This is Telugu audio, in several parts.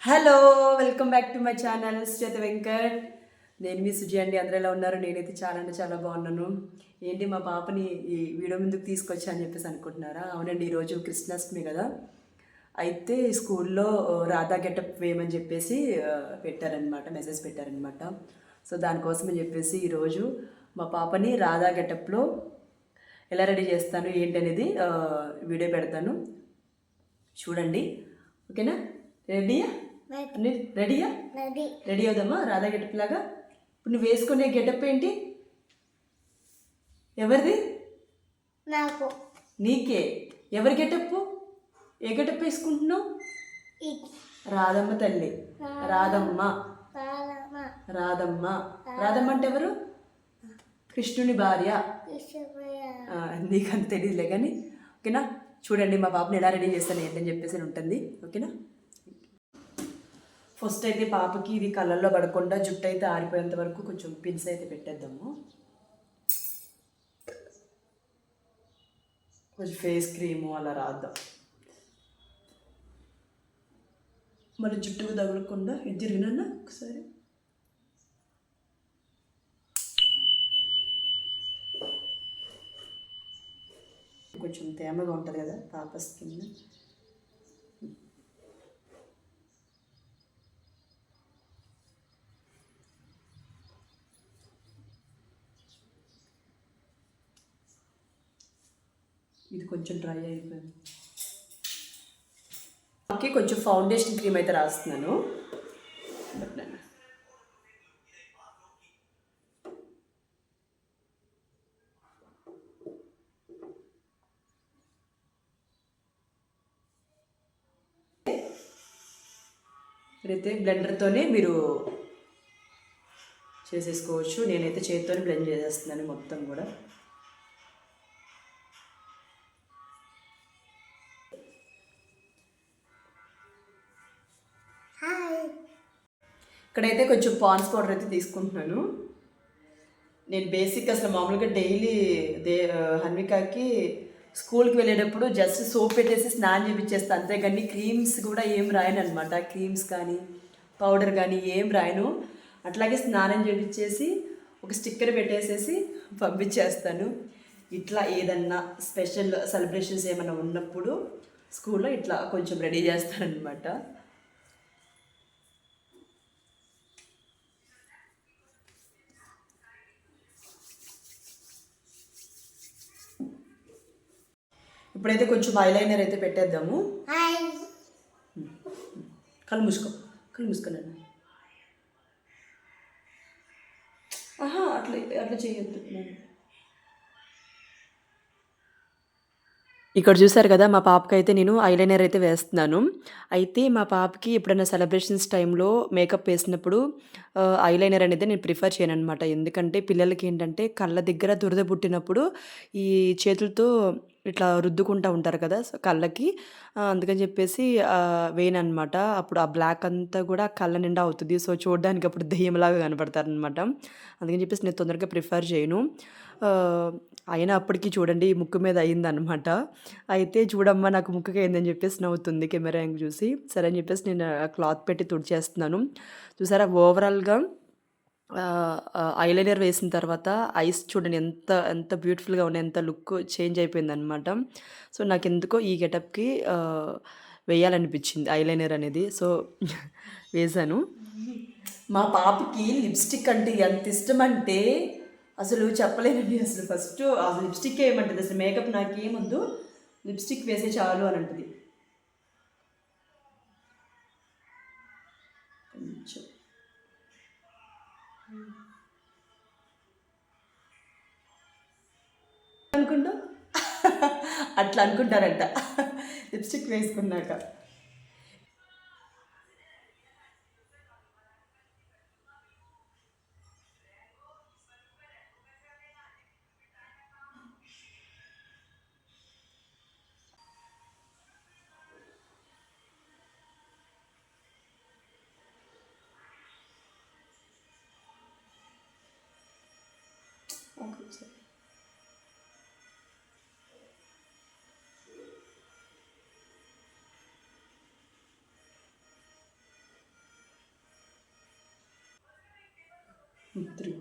Hello, welcome back to my channel Sujatha Venkat. నేను మీ సుజి అండి. అందరూ ఎలా ఉన్నారు? నేనైతే చాలా అంటే చాలా బాగున్నాను. ఏంటి మా పాపని ఈ వీడియో ముందుకు తీసుకొచ్చా అని చెప్పేసి అనుకుంటున్నారా? అవునండి, ఈరోజు కృష్ణాష్టమి కదా. అయితే స్కూల్లో రాధా గెటప్ వేయమని చెప్పేసి పెట్టారనమాట, మెసేజ్ పెట్టారనమాట. సో దానికోసం అని చెప్పేసి ఈరోజు మా పాపని రాధా గెటప్లో ఎలా రెడీ చేస్తాను ఏంటి అనేది వీడియో పెడతాను, చూడండి. ఓకేనా? రెడీయా? రెడీయా? రెడీ అవుదామా రాధా గెటప్ లాగా? ఇప్పుడు నువ్వు వేసుకునే గెటప్ ఏంటి? ఎవరిది? నాకు. నీకే? ఎవరి గెటప్? ఏ గెటప్ వేసుకుంటున్నావు? రాధమ్మ తల్లి. రాధమ్మ. రాధమ్మ. రాధమ్మ అంటే ఎవరు? కృష్ణుని భార్య. నీకంత తెలియదులే కానీ. ఓకేనా? చూడండి మా పాపని ఎలా రెడీ చేస్తాను ఏంటని చెప్పేసి ఉంటుంది. ఓకేనా? ఫస్ట్ అయితే పాపకి ఇది కళ్ళల్లో పడకుండా జుట్టు అయితే ఆరిపోయేంత వరకు కొంచెం పిన్స్ అయితే పెట్టేద్దాము. కొంచెం ఫేస్ క్రీము అలా రాద్దాం, మరి జుట్టుకు తగలకుండా. ఇది తిరిగినా ఒకసారి. కొంచెం తేమగా ఉంటుంది కదా పాప స్కిన్. ఇది కొంచెం డ్రై అయిపోయింది. ఓకే, కొంచెం ఫౌండేషన్ క్రీమ్ అయితే రాస్తున్నాను. అయితే బ్లెండర్తోనే మీరు చేసేసుకోవచ్చు. నేనైతే చేతితోనే బ్లెండ్ చేసేస్తున్నాను మొత్తం కూడా. ఇక్కడైతే కొంచెం పాన్స్ పౌడర్ అయితే తీసుకుంటున్నాను. నేను బేసిక్ అసలు మామూలుగా డైలీ హన్వికాకి స్కూల్కి వెళ్ళేటప్పుడు జస్ట్ సోప్ పెట్టేసి స్నానం చేపించేస్తాను, అంతేగాని క్రీమ్స్ కూడా ఏం రాయను అనమాట. క్రీమ్స్ కానీ పౌడర్ కానీ ఏం రాయను. అట్లాగే స్నానం చేపించేసి ఒక స్టిక్కర్ పెట్టేసేసి పంపించేస్తాను. ఇట్లా ఏదన్నా స్పెషల్ సెలబ్రేషన్స్ ఏమైనా ఉన్నప్పుడు స్కూల్లో ఇట్లా కొంచెం రెడీ చేస్తానన్నమాట. ఇప్పుడైతే కొంచెం ఐలైనర్ అయితే పెట్టేద్దాము. కళ్ళు మూసుకో, కళ్ళు మూసుకోనండి. అట్లా అట్లా చేయొద్దు. ఇక్కడ చూసారు కదా, మా పాపకి అయితే నేను ఐలైనర్ అయితే వేస్తున్నాను. అయితే మా పాపకి ఎప్పుడైనా సెలబ్రేషన్స్ టైంలో మేకప్ వేసినప్పుడు ఐలైనర్ అనేది నేను ప్రిఫర్ చేయను అనమాట. ఎందుకంటే పిల్లలకి ఏంటంటే కళ్ళ దగ్గర దురద పుట్టినప్పుడు ఈ చేతులతో ఇట్లా రుద్దుకుంటూ ఉంటారు కదా సో కళ్ళకి. అందుకని చెప్పేసి వేయనమాట. అప్పుడు ఆ బ్లాక్ అంతా కూడా కళ్ళ నిండా అవుతుంది. సో చూడడానికి అప్పుడు దెయ్యంలాగా కనపడతారనమాట. అందుకని చెప్పేసి నేను తొందరగా ప్రిఫర్ చేయను. అయినా అప్పటికి చూడండి ముక్కు మీద అయిందనమాట. అయితే చూడమ్మా నాకు ముక్కుకి అయిందని చెప్పేసి నవ్వుతుంది కెమెరా యాంగ్ చూసి. సరే అని చెప్పేసి నేను క్లాత్ పెట్టి తుడిచేస్తున్నాను. చూసారా ఓవరాల్గా ఐలైనర్ వేసిన తర్వాత ఐస్ చూడండి ఎంత ఎంత బ్యూటిఫుల్గా ఉన్నాయి, ఎంత లుక్ చేంజ్ అయిపోయిందనమాట. సో నాకెందుకో ఈ గెటప్కి వేయాలనిపించింది ఐలైనర్ అనేది. సో వేశాను. మా పాపకి లిప్స్టిక్ అంటే ఎంత ఇష్టం అంటే అసలు చెప్పలేనండి. అసలు ఫస్ట్ అసలు లిప్స్టిక్ వేయమంటుంది. అసలు మేకప్ నాకేమొద్దు, లిప్స్టిక్ వేసే చాలు అని అంటుంది. కొంచెం అనుకుంటా అట్లా అనుకుంటారంట లిప్స్టిక్ వేసుకున్నాక. ముద్దు.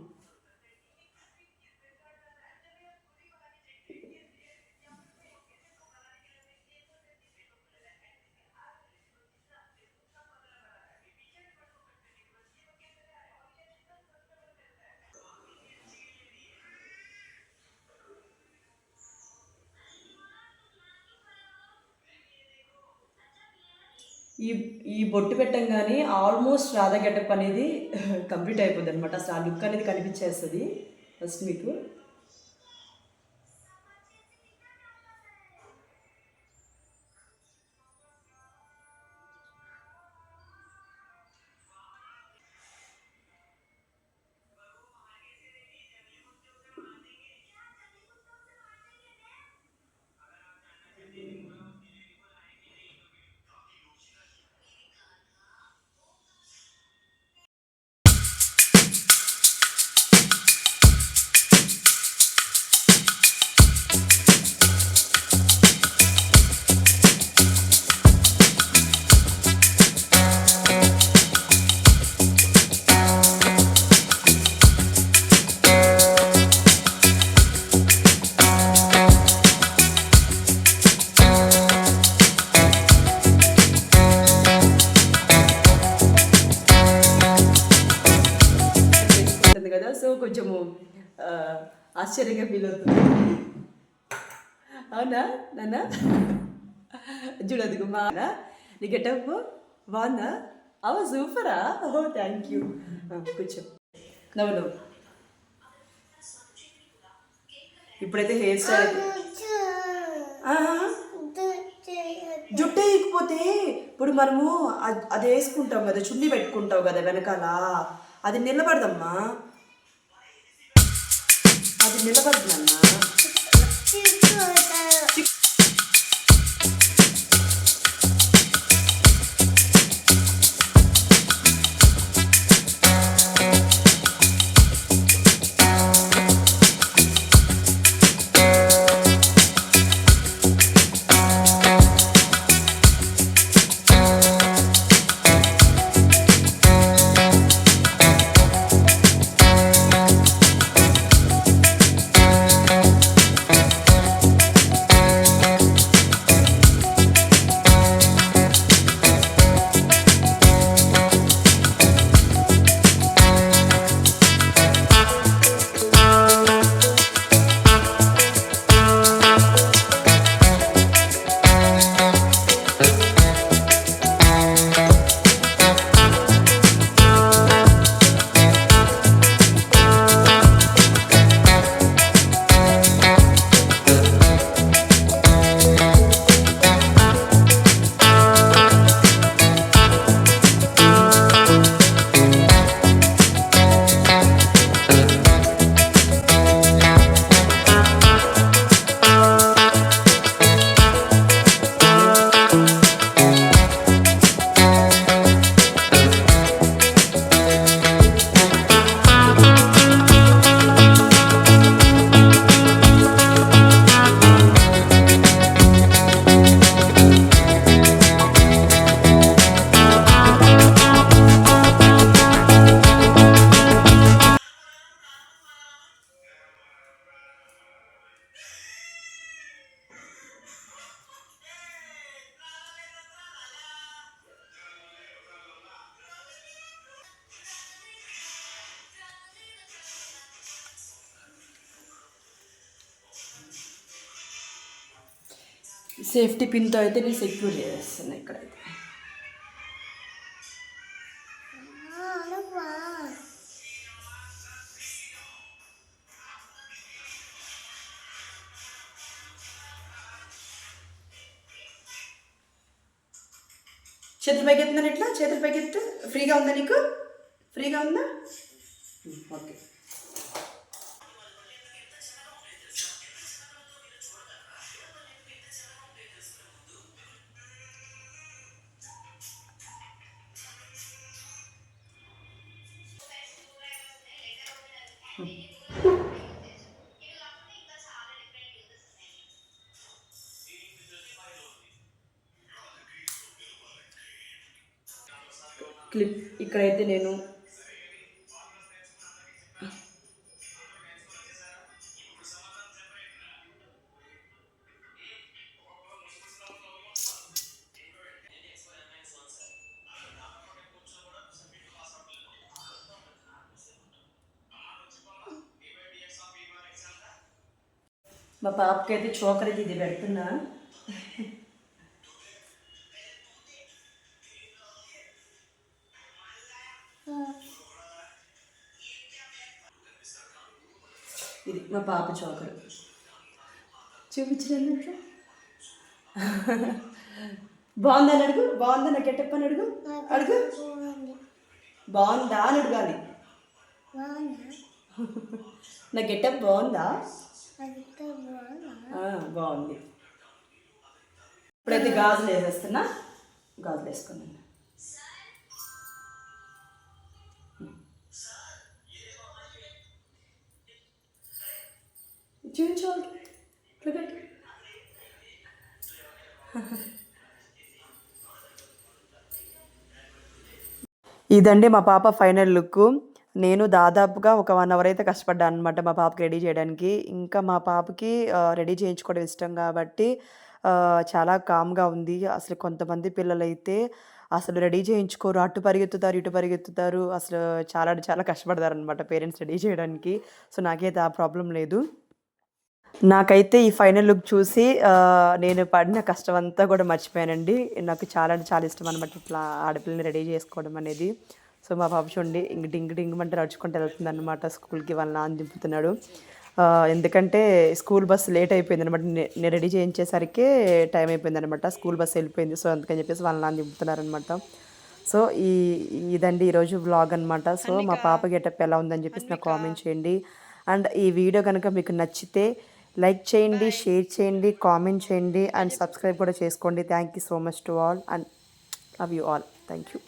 ఈ ఈ బొట్టు పెట్టంగానే ఆల్మోస్ట్ రాధా గెటప్ అనేది కంప్లీట్ అయిపోద్ది అనమాట. అసలు ఆ లుక్ అనేది కనిపించేస్తుంది ఫస్ట్ మీకు. ఉంటుంది కదా, సో కొంచెము ఆ, ఆశ్చర్యంగా ఫీల్ అవుతుంది. అవునా నాన్న? చూడదుగు మా నీ గెటప్ బాగుందా? అవ సూపరా? ఓహో థ్యాంక్ యూ. కూర్చో. నవ్వు నవ్వు. ఇప్పుడైతే హెయిర్ స్టైల్ జుట్టు వేయకపోతే ఇప్పుడు మనము అది వేసుకుంటాం కదా, చున్నీ పెట్టుకుంటావు కదా వెనకాల, అది నిలబడదమ్మా. అది నిలబడదమ్మా. సేఫ్టీ పిన్తో అయితే నేను సెక్యూర్ చేస్తాను ఇక్కడైతే. చేతులు పైకి ఎత్తున్నాను, ఇట్లా చేతులు పైకి ఎత్తు. ఫ్రీగా ఉందా నీకు? ఫ్రీగా ఉందా? ఓకే. క్లిప్ ఇక్కడైతే నేను మా పాపకైతే చోకర్ అయితే ఇది పెడుతున్నా. ఇది మా పాప చోకరు చూపించలేదు ఇంట్లో. బాగుందని అడుగు, బాగుందా నా గెటప్ అని అడుగు, అడుగు బాగుందా అని అడగాలి. నా గెటప్ బాగుందా? బాగుంది. ఇప్పుడైతే గాజులు వేసేస్తున్నా, గాజులు వేసుకున్నాను. చూపించాలి ఇట్లా పెట్టి. ఇదండి మా పాప ఫైనల్ లుక్. నేను దాదాపుగా ఒక 1 అవర్ అయితే కష్టపడ్డాను అనమాట మా పాపకి రెడీ చేయడానికి. ఇంకా మా పాపకి రెడీ చేయించుకోవడం ఇష్టం కాబట్టి చాలా కామ్‌గా ఉంది. అసలు కొంతమంది పిల్లలైతే అసలు రెడీ చేయించుకోరు. అటు పరిగెత్తుతారు, ఇటు పరిగెత్తుతారు. అసలు చాలా అంటే చాలా కష్టపడతారనమాట పేరెంట్స్ రెడీ చేయడానికి. సో, నాకైతే ఆ ప్రాబ్లమ్ లేదు. నాకైతే ఈ ఫైనల్ లుక్ చూసి నేను పడిన కష్టం అంతా కూడా మర్చిపోయానండి. నాకు చాలా అంటే చాలా ఇష్టం అనమాట ఇట్లా ఆడపిల్లని రెడీ చేసుకోవడం అనేది. సో, మా పాప చూడండి ఇంక డింగ్ డింగ్ నడుచుకుంటూ వెళ్తుందనమాట స్కూల్‌కి. వాళ్ళ నాన్న దింపుతున్నాడు. ఎందుకంటే స్కూల్ బస్ లేట్ అయిపోయిందనమాట. నేను రెడీ చేయించేసరికే టైం అయిపోయిందనమాట. స్కూల్ బస్ వెళ్ళిపోయింది. సో, అందుకని చెప్పేసి వాళ్ళ నాన్న దింపుతున్నారనమాట. సో, ఇదండి ఈరోజు వ్లాగ్ అనమాట. సో, మా పాప గెటప్ ఎలా ఉందని చెప్పేసి నాకు కామెంట్ చేయండి. అండ్ ఈ వీడియో కనుక మీకు నచ్చితే లైక్ చేయండి, షేర్ చేయండి, కామెంట్ చేయండి అండ్ సబ్స్క్రైబ్ కూడా చేసుకోండి. Thank you so much to all and love you all. Thank you.